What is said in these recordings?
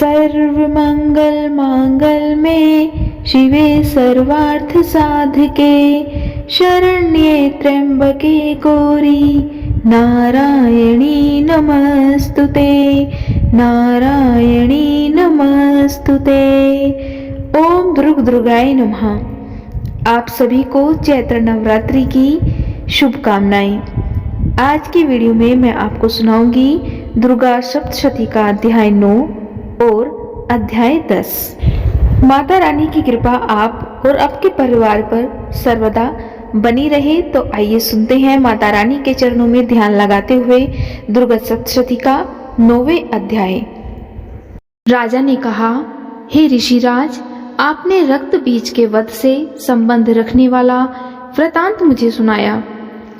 सर्वमंगल मांगल्ये शिवे सर्वार्थ साधके शरण्ये त्र्यंबके गौरी नारायणी नमस्तुते नारायणी नमस्तुते। ओम दुर्गाय नमः। आप सभी को चैत्र नवरात्रि की शुभकामनाएं। आज की वीडियो में मैं आपको सुनाऊंगी दुर्गा सप्तशती का अध्याय 9 और अध्याय 10। माता रानी की कृपा आप और आपके परिवार पर सर्वदा बनी रहे। तो आइए सुनते हैं माता रानी के चरणों में ध्यान लगाते हुए दुर्गा सप्तशती का 9वें अध्याय। राजा ने कहा, हे ऋषिराज, आपने रक्त बीज के वध से संबंध रखने वाला वृतांत मुझे सुनाया।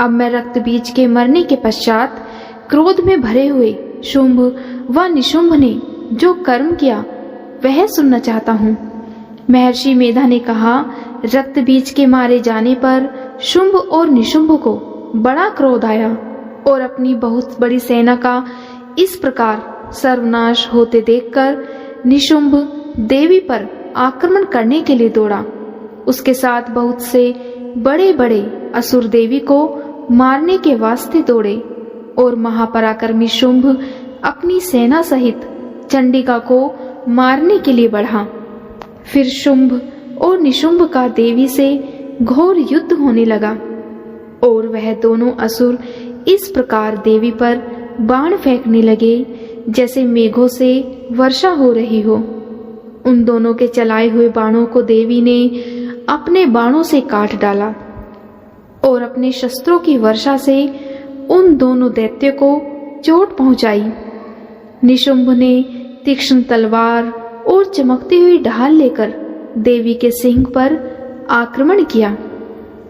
अब मैं रक्त बीज के मरने के पश्चात क्रोध में भरे हुए शुंभ व निशुंभ ने जो कर्म किया वह सुनना चाहता हूँ। महर्षि मेधा ने कहा, रक्त बीज के मारे जाने पर शुंभ और निशुंभ को बड़ा क्रोध आया और अपनी बहुत बड़ी सेना का इस प्रकार सर्वनाश होते देखकर निशुंभ देवी पर आक्रमण करने के लिए दौड़ा। उसके साथ बहुत से बड़े बड़े असुर देवी को मारने के वास्ते दौड़े और महापराक्रमी शुंभ अपनी सेना सहित चंडिका को मारने के लिए बढ़ा। फिर शुंभ और निशुंभ का देवी से घोर युद्ध होने लगा और वह दोनों असुर इस प्रकार देवी पर बाण फेंकने लगे जैसे मेघों से वर्षा हो रही हो। उन दोनों के चलाए हुए बाणों को देवी ने अपने बाणों से काट डाला और अपने शस्त्रों की वर्षा से उन दोनों दैत्यों को चोट पहुंचाई। निशुंभ ने तीक्ष्ण तलवार और चमकती हुई ढाल लेकर देवी के सिंह पर आक्रमण किया।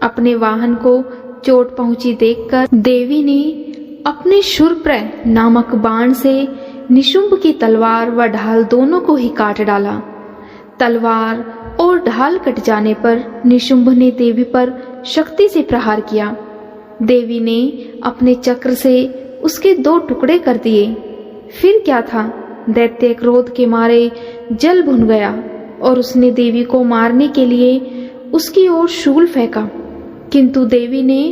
अपने वाहन को चोट पहुंची देखकर देवी ने अपने शूरप्रय नामक बाण से निशुंभ की तलवार व ढाल दोनों को ही काट डाला। तलवार और ढाल कट जाने पर निशुंभ ने देवी पर शक्ति से प्रहार किया। देवी ने अपने चक्र से उसके 2 टुकड़े कर दिए। फिर क्या था, दैत्य क्रोध के मारे जल भुन गया और उसने देवी को मारने के लिए उसकी ओर शूल फेंका, किंतु देवी ने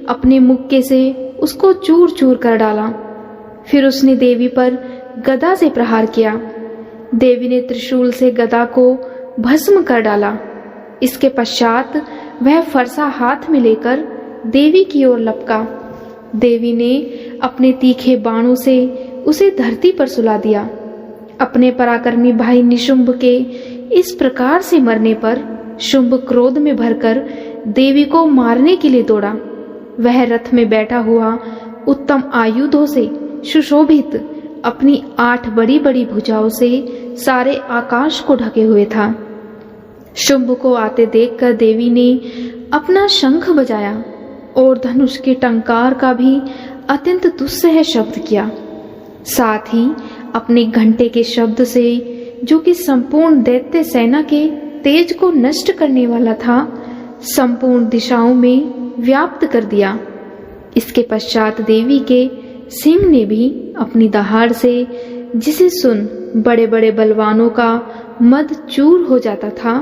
अपने मुक्के से उसको चूर चूर कर डाला। फिर उसने देवी पर गदा से प्रहार किया। देवी ने त्रिशूल से गदा को भस्म कर डाला। इसके पश्चात वह फरसा हाथ में लेकर देवी की ओर लपका। देवी ने अपने तीखे बाणों से उसे धरती पर सुला दिया। अपने पराक्रमी भाई निशुंभ के इस प्रकार से मरने पर शुंभ क्रोध में भरकर देवी को मारने के लिए दौड़ा। वह रथ में बैठा हुआ उत्तम आयुधों से सुशोभित अपनी 8 बड़ी बड़ी भुजाओं से सारे आकाश को ढके हुए था। शुंभ को आते देखकर देवी ने अपना शंख बजाया और धनुष के टंकार का भी अत्यंत दुस्सह शब्द किया। साथ ही अपने घंटे के शब्द से, जो कि संपूर्ण दैत्य सेना के तेज को नष्ट करने वाला था, संपूर्ण दिशाओं में व्याप्त कर दिया। इसके पश्चात देवी के सिंह ने भी अपनी दहाड़ से, जिसे सुन बड़े बड़े बलवानों का मद चूर हो जाता था,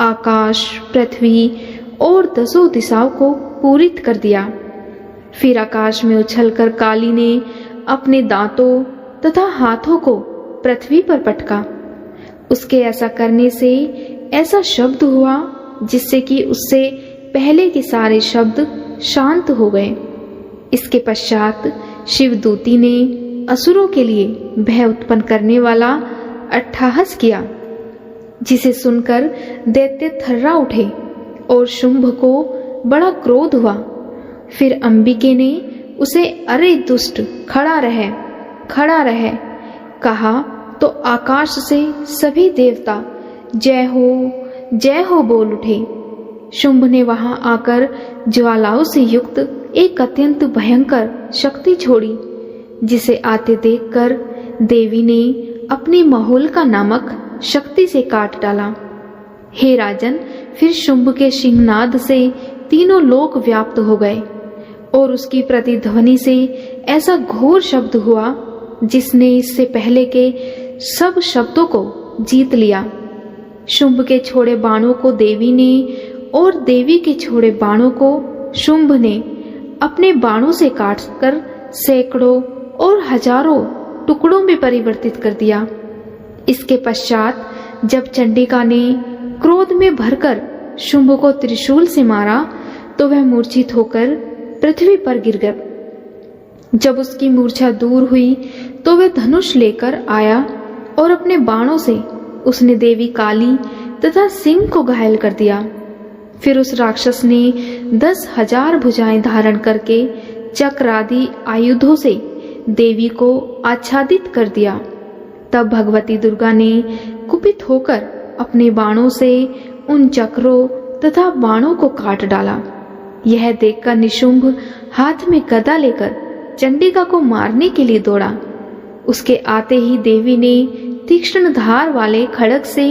आकाश, पृथ्वी और 10 दिशाओं को पूरित कर दिया। फिर आकाश में उछलकर काली ने अपने दांतों तथा हाथों को पृथ्वी पर पटका। उसके ऐसा करने से ऐसा शब्द हुआ जिससे कि उससे पहले के सारे शब्द शांत हो गए। इसके पश्चात शिवदूती ने असुरों के लिए भय उत्पन्न करने वाला अट्टहास किया, जिसे सुनकर दैत्य थर्रा उठे और शुंभ को बड़ा क्रोध हुआ। फिर अंबिके ने उसे, अरे दुष्ट, खड़ा रह कहा तो आकाश से सभी देवता जय हो बोल उठे। शुंभ ने वहां आकर ज्वालाओं से युक्त एक अत्यंत भयंकर शक्ति छोड़ी, जिसे आते देखकर देवी ने अपनी महोलका नामक शक्ति से काट डाला। हे राजन, फिर शुंभ के सिंहनाद से तीनों लोक व्याप्त हो गए और उसकी प्रतिध्वनि से ऐसा घोर शब्द हुआ जिसने इससे पहले के सब शब्दों को जीत लिया। शुंभ के छोड़े बाणों को देवी ने और देवी के छोड़े बाणों को शुंभ ने अपने बाणों से काटकर सैकड़ों और हजारों टुकड़ों में परिवर्तित कर दिया। इसके पश्चात जब चंडिका ने क्रोध में भरकर शुंभ को त्रिशूल से मारा तो वह मूर्छित होकर पृथ्वी पर गिर गया। जब उसकी मूर्छा दूर हुई तो वह धनुष लेकर आया और अपने बाणों से उसने देवी काली तथा सिंह को घायल कर दिया। फिर उस राक्षस ने 10,000 भुजाएं धारण करके चक्र आदि आयुधों से देवी को आच्छादित कर दिया। तब भगवती दुर्गा ने कुपित होकर अपने बाणों से उन चक्रों तथा बाणों को काट डाला। यह देखकर निशुंभ हाथ में गदा लेकर चंडिका को मारने के लिए दौड़ा। उसके आते ही देवी ने तीक्ष्ण धार वाले खड्ग से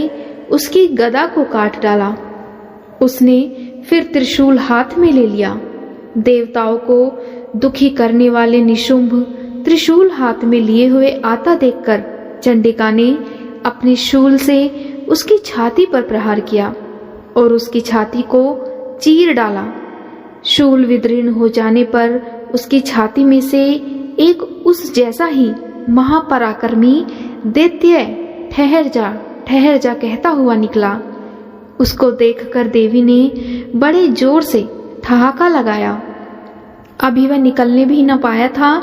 उसकी गदा को काट डाला। उसने फिर त्रिशूल हाथ में ले लिया। देवताओं को दुखी करने वाले निशुंभ त्रिशूल हाथ में लिए हुए आता देखकर चंडिका ने अपने शूल से उसकी छाती पर प्रहार किया और उसकी छाती को चीर डाला। शूल विदीर्ण हो जाने पर उसकी छाती में से एक उस जैसा ही महापराक्रमी दैत्य ठहर जा कहता हुआ निकला। उसको देखकर देवी ने बड़े जोर से ठहाका लगाया। अभी वह निकलने भी न पाया था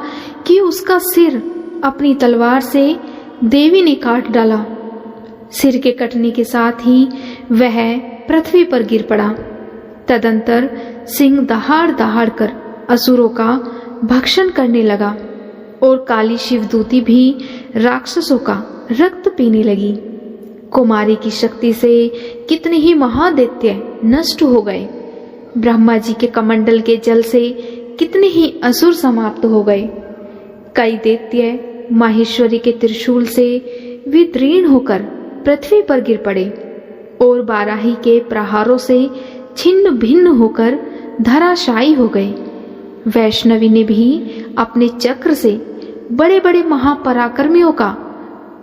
कि उसका सिर अपनी तलवार से देवी ने काट डाला। सिर के कटने के साथ ही वह पृथ्वी पर गिर पड़ा। तदंतर सिंह दहाड़ दहाड़ कर असुरों का भक्षण करने लगा और काली शिवदूती भी राक्षसों का रक्त पीने लगी। कुमारी की शक्ति से कितने ही महादैत्य नष्ट हो गए। ब्रह्मा जी के कमंडल के जल से कितने ही असुर समाप्त हो गए। कई दैत्य माहेश्वरी के त्रिशूल से विदीर्ण होकर पृथ्वी पर गिर पड़े और बाराही के प्रहारों से छिन्न भिन्न होकर धराशायी हो गए। वैष्णवी ने भी अपने चक्र से बड़े बड़े महापराक्रमियों का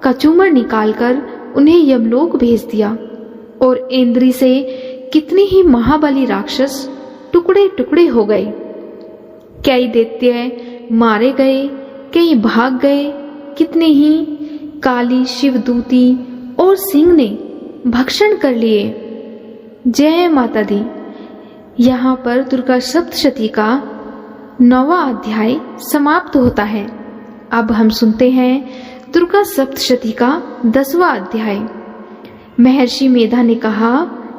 कचूमर निकालकर उन्हें यमलोक भेज दिया और इंद्री से कितने ही महाबली राक्षस टुकड़े टुकड़े हो गए। कई दैत्य मारे गए, कई भाग गए, कितने ही काली शिवदूती और सिंह ने भक्षण कर लिए। जय माता दी। यहाँ पर दुर्गा सप्तशती का 9वां अध्याय समाप्त होता है। अब हम सुनते हैं दुर्गा सप्तशती का 10वां अध्याय। महर्षि मेधा ने कहा,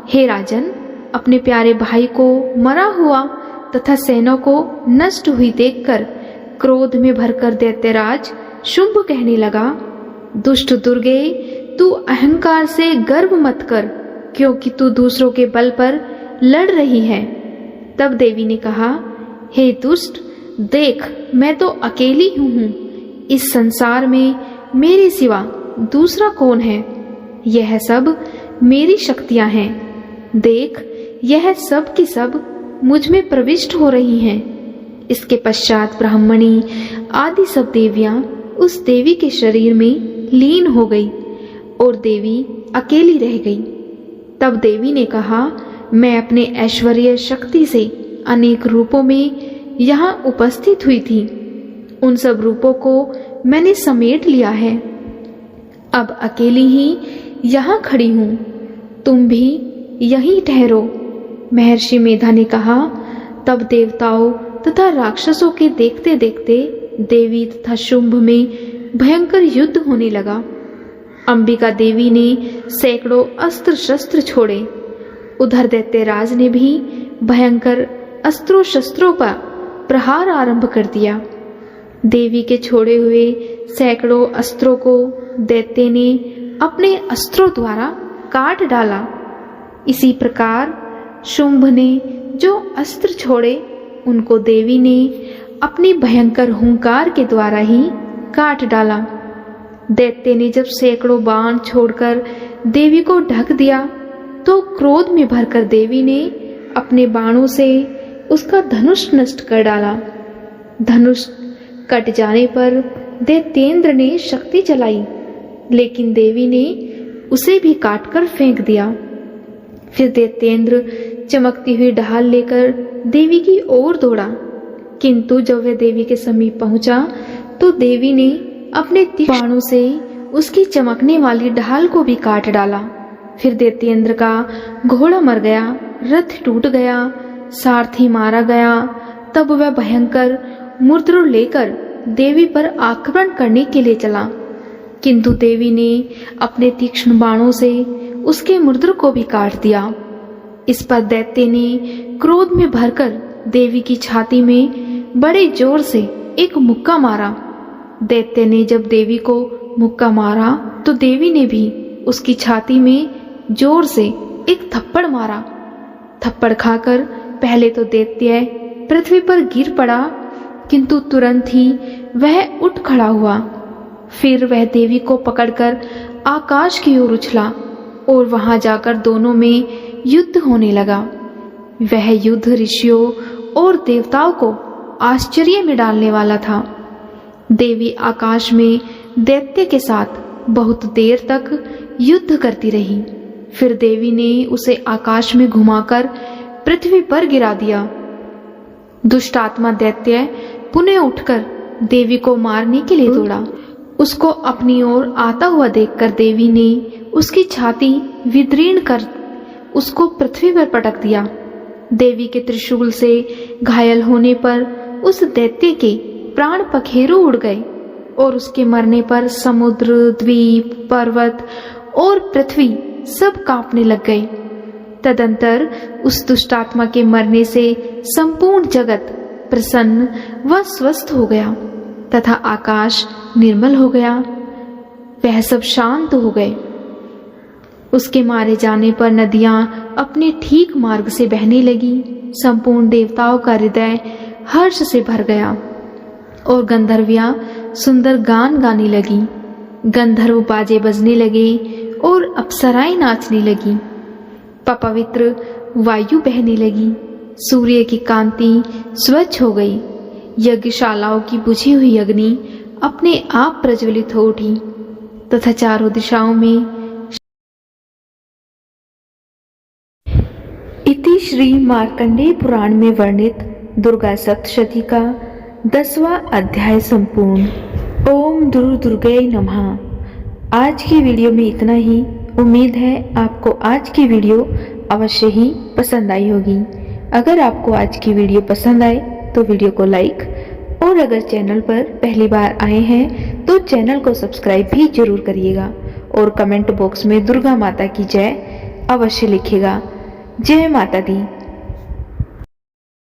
हे राजन, अपने प्यारे भाई को मरा हुआ तथा सेना को नष्ट हुई देखकर क्रोध में भरकर दैत्यराज शुंभ कहने लगा, दुष्ट दुर्गे, तू अहंकार से गर्व मत कर, क्योंकि तू दूसरों के बल पर लड़ रही है। तब देवी ने कहा, हे दुष्ट, देख, मैं तो अकेली हूँ। इस संसार में मेरे सिवा दूसरा कौन है? यह सब मेरी शक्तियां हैं। देख, यह सब की सब मुझ में प्रविष्ट हो रही हैं। इसके पश्चात ब्राह्मणी आदि सब देवियां उस देवी के शरीर में लीन हो गई और देवी अकेली रह गई। तब देवी ने कहा, मैं अपने ऐश्वर्य शक्ति से अनेक रूपों में यहाँ उपस्थित हुई थी। उन सब रूपों को मैंने समेट लिया है। अब अकेली ही यहाँ खड़ी हूँ, तुम भी यहीं ठहरो। महर्षि मेधा ने कहा। तब देवताओं तथा राक्षसों के देखते देखते देवी तथा शुंभ में भयंकर युद्ध होने लगा। अंबिका देवी ने सैकड़ों अस्त्र शस्त्र छोड़े। उधर दैत्यराज ने भी भयंकर अस्त्रों शस्त्रों पर प्रहार आरंभ कर दिया। देवी के छोड़े हुए सैकड़ों अस्त्रों को दैत्य ने अपने अस्त्रों द्वारा काट डाला। इसी प्रकार शुंभ ने जो अस्त्र छोड़े उनको देवी ने अपनी भयंकर हुंकार के द्वारा ही काट डाला। दैत्य ने जब सैकड़ों बाण छोड़कर देवी को ढक दिया तो क्रोध में भरकर देवी ने अपने बाणों से उसका धनुष नष्ट कर डाला। धनुष कट जाने पर दैत्येंद्र ने शक्ति चलाई लेकिन देवी ने उसे भी काटकर फेंक दिया। फिर दैत्येंद्र चमकती हुई ढाल लेकर देवी की ओर दौड़ा, किंतु जब वह देवी के समीप पहुंचा तो देवी ने अपने तीक्ष्ण बाणों से उसकी चमकने वाली ढाल को भी काट डाला। फिर दैत्येंद्र का घोड़ा मर गया, रथ टूट गया, सारथी मारा गया। तब वह भयंकर मुद्र लेकर देवी पर आक्रमण करने के लिए चला, किंतु देवी ने अपने तीक्ष्ण बाणों से उसके मुद्र को भी काट दिया। इस पर दैत्य ने क्रोध में भरकर देवी की छाती में बड़े जोर से एक मुक्का मारा। दैत्य ने जब देवी को मुक्का मारा तो देवी ने भी उसकी छाती में जोर से एक थप्पड़ मारा। थप्पड़ खाकर पहले तो दैत्य पृथ्वी पर गिर पड़ा, किंतु तुरंत ही वह उठ खड़ा हुआ। फिर वह देवी को पकड़कर आकाश की ओर उछला और वहां जाकर दोनों में युद्ध होने लगा। वह युद्ध ऋषियों और देवताओं को आश्चर्य में डालने वाला था। देवी आकाश में दैत्य के साथ बहुत देर तक युद्ध करती रही। फिर देवी ने उसे आकाश में घुमाकर पृथ्वी पर गिरा दिया। दुष्टात्मा दैत्य पुनः उठकर देवी को मारने के लिए दौड़ा। उसको अपनी ओर आता हुआ देखकर देवी ने उसकी छाती विदीर्ण कर उसको पृथ्वी पर पटक दिया। देवी के त्रिशूल से घायल होने पर उस दैत्य के प्राण पखेरु उड़ गए और उसके मरने पर समुद्र, द्वीप, पर्वत और पृथ्वी सब कांपने लग गए। तदंतर उस दुष्टात्मा के मरने से संपूर्ण जगत प्रसन्न व स्वस्थ हो गया तथा आकाश निर्मल हो गया। वह सब शांत हो गए। उसके मारे जाने पर नदियां अपने ठीक मार्ग से बहने लगी। संपूर्ण देवताओं का हृदय हर्ष से भर गया और गंधर्वियां सुंदर गान गाने लगी। गंधर्व बाजे बजने लगे और अप्सराएं नाचने लगी। पवित्र वायु बहने लगी। सूर्य की कांति स्वच्छ हो गई। यज्ञशालाओं की बुझी हुई अग्नि अपने आप प्रज्वलित हो उठी तथा चारों दिशाओं में इति श्री मार्कंडेय पुराण में वर्णित दुर्गा सप्तशती का 10वां अध्याय संपूर्ण। ओम दुर्गे नमः। आज की वीडियो में इतना ही। उम्मीद है आपको आज की वीडियो अवश्य ही पसंद आई होगी। अगर आपको आज की वीडियो पसंद आए तो वीडियो को लाइक और अगर चैनल पर पहली बार आए हैं तो चैनल को सब्सक्राइब भी जरूर करिएगा और कमेंट बॉक्स में दुर्गा माता की जय अवश्य लिखिएगा। जय माता दी।